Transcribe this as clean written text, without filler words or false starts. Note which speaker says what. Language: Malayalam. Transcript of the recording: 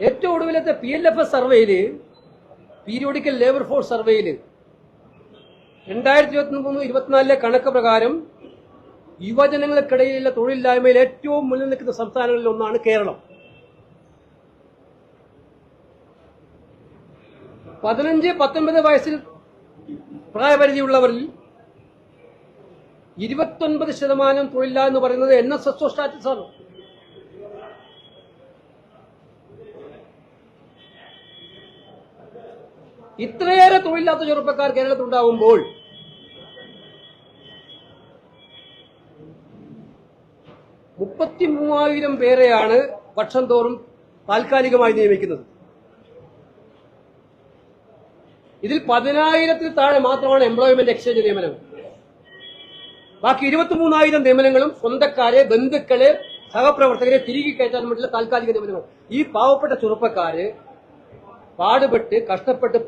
Speaker 1: ഏറ്റവും ഒടുവിലത്തെ PLFS സർവേയില്, പീരിയോഡിക്കൽ ലേബർ ഫോഴ്സ് സർവേയില് 2023-24 കണക്ക് പ്രകാരം യുവജനങ്ങൾക്കിടയിലുള്ള തൊഴിലില്ലായ്മയിൽ ഏറ്റവും മുന്നിൽ നിൽക്കുന്ന സംസ്ഥാനങ്ങളിൽ ഒന്നാണ് കേരളം. 15-19 വയസ്സിൽ പ്രായപരിധിയുള്ളവരിൽ 29% തൊഴിലില്ല എന്ന് പറയുന്നത് NSSO സ്റ്റാറ്റസ് ആണ്. ഇത്രയേറെ തൊഴിലില്ലാത്ത ചെറുപ്പക്കാർ കേരളത്തിലുണ്ടാവുമ്പോൾ $33,000 പേരെയാണ് വർഷം തോറും താൽക്കാലികമായി നിയമിക്കുന്നത്. ഇതിൽ 10,000-ൽ താഴെ മാത്രമാണ് എംപ്ലോയ്മെന്റ് എക്സ്ചേഞ്ച് നിയമനങ്ങൾ. ബാക്കി 23,000 നിയമനങ്ങളും സ്വന്തക്കാരെ, ബന്ധുക്കളെ, സഹപ്രവർത്തകരെ തിരികെ കയറ്റാൻ വേണ്ടിയുള്ള താൽക്കാലിക നിയമനങ്ങൾ. ഈ പാവപ്പെട്ട ചെറുപ്പക്കാര് പാടുപെട്ട് കഷ്ടപ്പെട്ട്